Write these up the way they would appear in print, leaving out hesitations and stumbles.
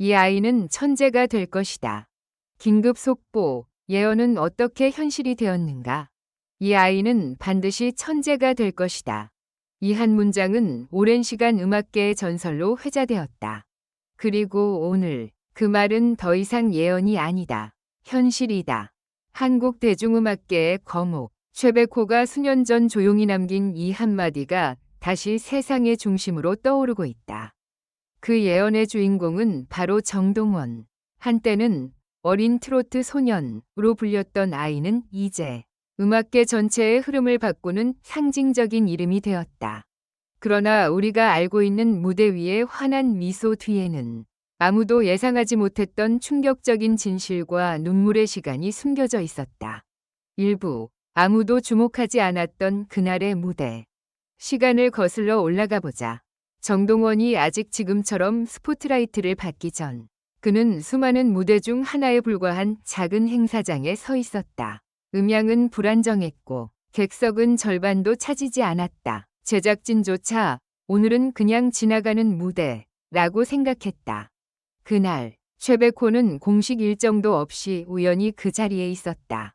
이 아이는 천재가 될 것이다. 긴급 속보, 예언은 어떻게 현실이 되었는가? 이 아이는 반드시 천재가 될 것이다. 이 한 문장은 오랜 시간 음악계의 전설로 회자되었다. 그리고 오늘 그 말은 더 이상 예언이 아니다. 현실이다. 한국 대중음악계의 거목, 최백호가 수년 전 조용히 남긴 이 한마디가 다시 세상의 중심으로 떠오르고 있다. 그 예언의 주인공은 바로 정동원. 한때는 어린 트로트 소년으로 불렸던 아이는 이제 음악계 전체의 흐름을 바꾸는 상징적인 이름이 되었다. 그러나 우리가 알고 있는 무대 위의 환한 미소 뒤에는 아무도 예상하지 못했던 충격적인 진실과 눈물의 시간이 숨겨져 있었다. 일부 아무도 주목하지 않았던 그날의 무대. 시간을 거슬러 올라가 보자. 정동원이 아직 지금처럼 스포트라이트를 받기 전 그는 수많은 무대 중 하나에 불과한 작은 행사장에 서 있었다. 음향은 불안정했고 객석은 절반도 차지지 않았다. 제작진조차 오늘은 그냥 지나가는 무대라고 생각했다. 그날 최백호는 공식 일정도 없이 우연히 그 자리에 있었다.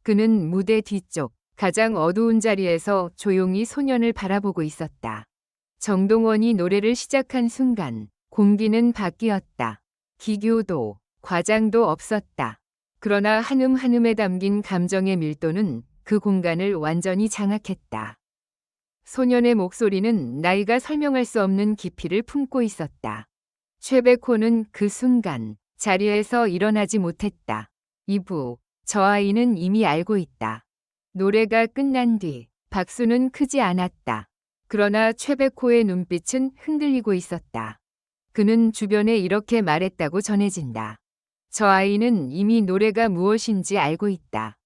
그는 무대 뒤쪽 가장 어두운 자리에서 조용히 소년을 바라보고 있었다. 정동원이 노래를 시작한 순간 공기는 바뀌었다. 기교도 과장도 없었다. 그러나 한음 한음에 담긴 감정의 밀도는 그 공간을 완전히 장악했다. 소년의 목소리는 나이가 설명할 수 없는 깊이를 품고 있었다. 최백호는 그 순간 자리에서 일어나지 못했다. 이부, 저 아이는 이미 알고 있다. 노래가 끝난 뒤 박수는 크지 않았다. 그러나 최백호의 눈빛은 흔들리고 있었다. 그는 주변에 이렇게 말했다고 전해진다. 저 아이는 이미 노래가 무엇인지 알고 있다.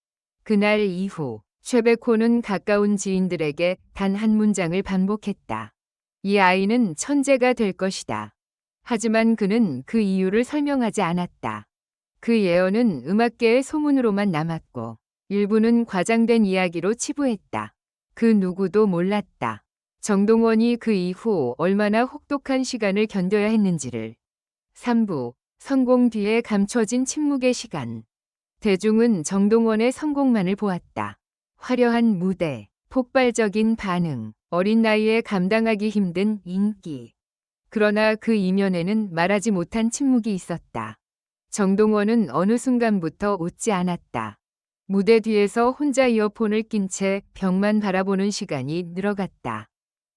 그날 이후 최백호는 가까운 지인들에게 단 한 문장을 반복했다. 이 아이는 천재가 될 것이다. 하지만 그는 그 이유를 설명하지 않았다. 그 예언은 음악계의 소문으로만 남았고 일부는 과장된 이야기로 치부했다. 그 누구도 몰랐다. 정동원이 그 이후 얼마나 혹독한 시간을 견뎌야 했는지를. 3부, 성공 뒤에 감춰진 침묵의 시간. 대중은 정동원의 성공만을 보았다. 화려한 무대, 폭발적인 반응, 어린 나이에 감당하기 힘든 인기. 그러나 그 이면에는 말하지 못한 침묵이 있었다. 정동원은 어느 순간부터 웃지 않았다. 무대 뒤에서 혼자 이어폰을 낀 채 벽만 바라보는 시간이 늘어갔다.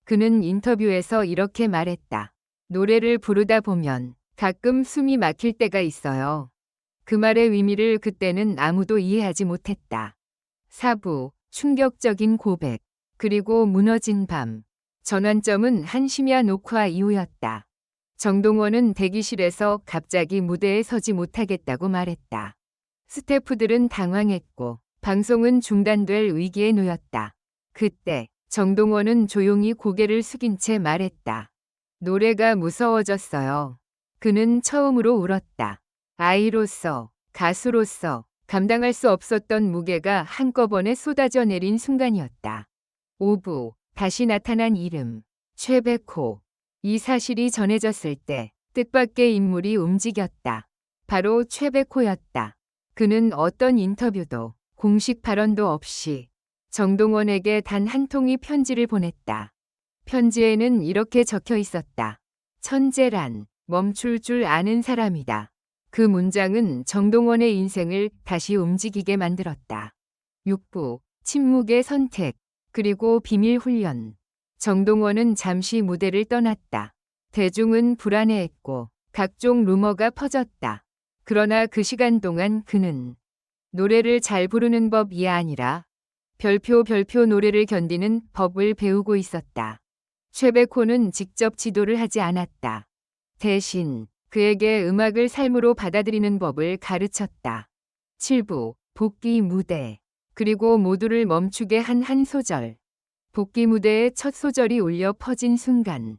그는 인터뷰에서 이렇게 말했다. 노래를 부르다 보면 가끔 숨이 막힐 때가 있어요. 그 말의 의미를 그때는 아무도 이해하지 못했다. 4부, 충격적인 고백, 그리고 무너진 밤. 전환점은 한 심야 녹화 이후였다. 정동원은 대기실에서 갑자기 무대에 서지 못하겠다고 말했다. 스태프들은 당황했고 방송은 중단될 위기에 놓였다. 그때 정동원은 조용히 고개를 숙인 채 말했다. 노래가 무서워졌어요. 그는 처음으로 울었다. 아이로서, 가수로서 감당할 수 없었던 무게가 한꺼번에 쏟아져 내린 순간이었다. 5부, 다시 나타난 이름, 최백호. 이 사실이 전해졌을 때 뜻밖의 인물이 움직였다. 바로 최백호였다. 그는 어떤 인터뷰도 공식 발언도 없이 정동원에게 단 한 통의 편지를 보냈다. 편지에는 이렇게 적혀 있었다. 천재란 멈출 줄 아는 사람이다. 그 문장은 정동원의 인생을 다시 움직이게 만들었다. 6부, 침묵의 선택, 그리고 비밀 훈련. 정동원은 잠시 무대를 떠났다. 대중은 불안해했고 각종 루머가 퍼졌다. 그러나 그 시간 동안 그는 노래를 잘 부르는 법이 아니라 별표 노래를 견디는 법을 배우고 있었다. 최백호는 직접 지도를 하지 않았다. 대신 그에게 음악을 삶으로 받아들이는 법을 가르쳤다. 7부, 복귀 무대. 그리고 모두를 멈추게 한 한 소절. 복귀 무대의 첫 소절이 울려 퍼진 순간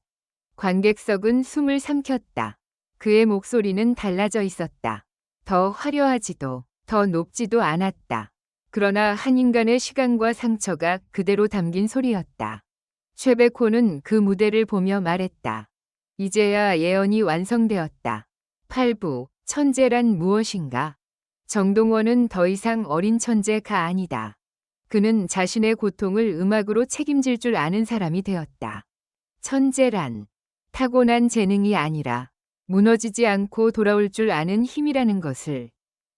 관객석은 숨을 삼켰다. 그의 목소리는 달라져 있었다. 더 화려하지도 더 높지도 않았다. 그러나 한 인간의 시간과 상처가 그대로 담긴 소리였다. 최백호는 그 무대를 보며 말했다. 이제야 예언이 완성되었다. 8부 천재란 무엇인가? 정동원은 더 이상 어린 천재가 아니다. 그는 자신의 고통을 음악으로 책임질 줄 아는 사람이 되었다. 천재란 타고난 재능이 아니라 무너지지 않고 돌아올 줄 아는 힘이라는 것을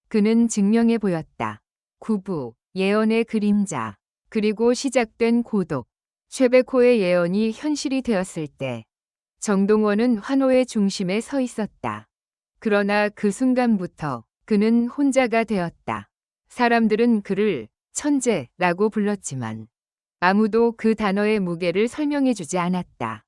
그는 증명해 보였다. 9부 예언의 그림자 그리고 시작된 고독. 최백호의 예언이 현실이 되었을 때 정동원은 환호의 중심에 서 있었다. 그러나 그 순간부터 그는 혼자가 되었다. 사람들은 그를 천재라고 불렀지만 아무도 그 단어의 무게를 설명해주지 않았다.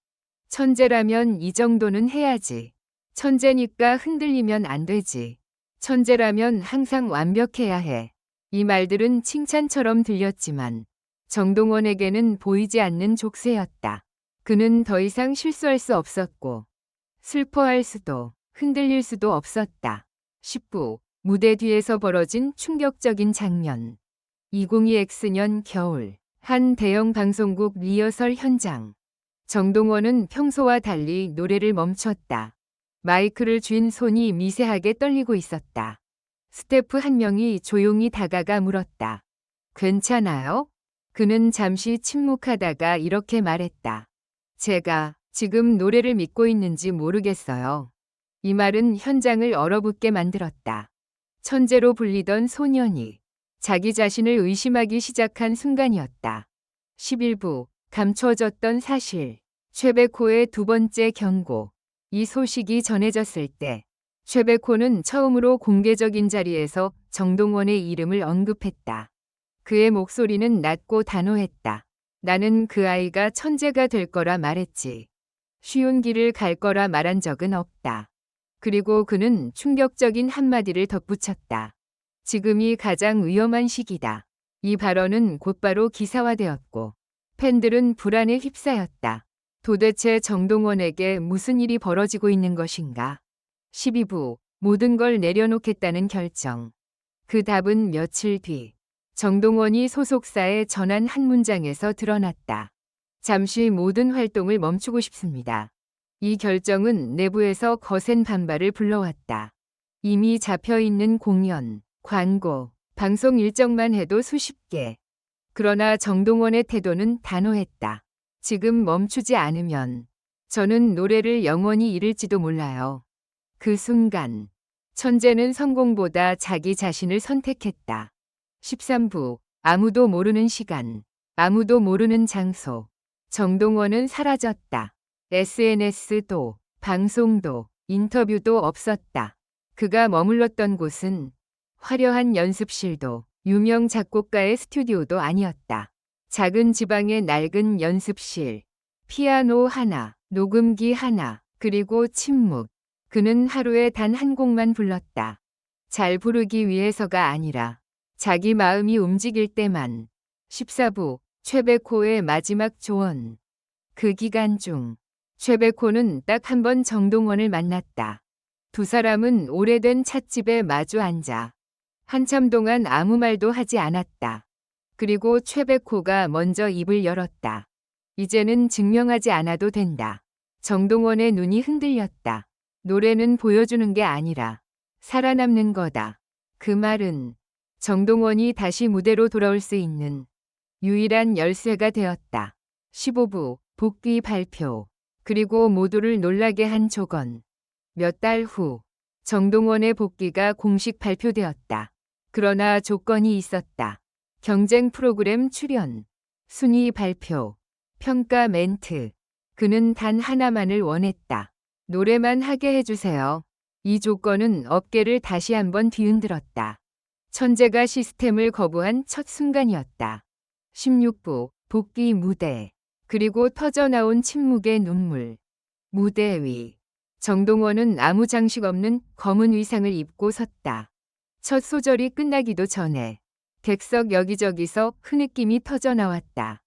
천재라면 이 정도는 해야지. 천재니까 흔들리면 안 되지. 천재라면 항상 완벽해야 해. 이 말들은 칭찬처럼 들렸지만 정동원에게는 보이지 않는 족쇄였다. 그는 더 이상 실수할 수 없었고 슬퍼할 수도 흔들릴 수도 없었다. 10부 무대 뒤에서 벌어진 충격적인 장면. 2022년 겨울 한 대형 방송국 리허설 현장. 정동원은 평소와 달리 노래를 멈췄다. 마이크를 쥔 손이 미세하게 떨리고 있었다. 스태프 한 명이 조용히 다가가 물었다. 괜찮아요? 그는 잠시 침묵하다가 이렇게 말했다. 제가 지금 노래를 믿고 있는지 모르겠어요. 이 말은 현장을 얼어붙게 만들었다. 천재로 불리던 소년이 자기 자신을 의심하기 시작한 순간이었다. 11부 감춰졌던 사실. 최백호의 두 번째 경고. 이 소식이 전해졌을 때 최백호는 처음으로 공개적인 자리에서 정동원의 이름을 언급했다. 그의 목소리는 낮고 단호했다. 나는 그 아이가 천재가 될 거라 말했지. 쉬운 길을 갈 거라 말한 적은 없다. 그리고 그는 충격적인 한마디를 덧붙였다. 지금이 가장 위험한 시기다. 이 발언은 곧바로 기사화되었고 팬들은 불안에 휩싸였다. 도대체 정동원에게 무슨 일이 벌어지고 있는 것인가? 12부 모든 걸 내려놓겠다는 결정. 그 답은 며칠 뒤 정동원이 소속사에 전한 한 문장에서 드러났다. 잠시 모든 활동을 멈추고 싶습니다. 이 결정은 내부에서 거센 반발을 불러왔다. 이미 잡혀있는 공연, 광고, 방송 일정만 해도 수십 개. 그러나 정동원의 태도는 단호했다. 지금 멈추지 않으면 저는 노래를 영원히 잃을지도 몰라요. 그 순간 천재는 성공보다 자기 자신을 선택했다. 13부 아무도 모르는 시간, 아무도 모르는 장소. 정동원은 사라졌다. SNS도, 방송도, 인터뷰도 없었다. 그가 머물렀던 곳은 화려한 연습실도, 유명 작곡가의 스튜디오도 아니었다. 작은 지방의 낡은 연습실, 피아노 하나, 녹음기 하나, 그리고 침묵. 그는 하루에 단 한 곡만 불렀다. 잘 부르기 위해서가 아니라 자기 마음이 움직일 때만. 14부 최백호의 마지막 조언. 그 기간 중 최백호는 딱 한 번 정동원을 만났다. 두 사람은 오래된 찻집에 마주 앉아 한참 동안 아무 말도 하지 않았다. 그리고 최백호가 먼저 입을 열었다. 이제는 증명하지 않아도 된다. 정동원의 눈이 흔들렸다. 노래는 보여주는 게 아니라 살아남는 거다. 그 말은 정동원이 다시 무대로 돌아올 수 있는 유일한 열쇠가 되었다. 15부 복귀 발표. 그리고 모두를 놀라게 한 조건. 몇 달 후 정동원의 복귀가 공식 발표되었다. 그러나 조건이 있었다. 경쟁 프로그램 출연, 순위 발표, 평가 멘트. 그는 단 하나만을 원했다. 노래만 하게 해주세요. 이 조건은 업계를 다시 한번 뒤흔들었다. 천재가 시스템을 거부한 첫 순간이었다. 16부 복귀 무대. 그리고 터져나온 침묵의 눈물. 무대 위. 정동원은 아무 장식 없는 검은 의상을 입고 섰다. 첫 소절이 끝나기도 전에 객석 여기저기서 흐느낌이 터져나왔다.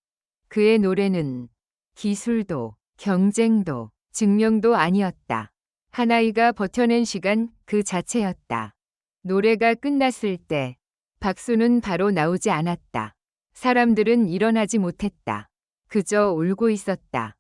그의 노래는 기술도, 경쟁도, 증명도 아니었다. 하나이가 버텨낸 시간 그 자체였다. 노래가 끝났을 때 박수는 바로 나오지 않았다. 사람들은 일어나지 못했다. 그저 울고 있었다.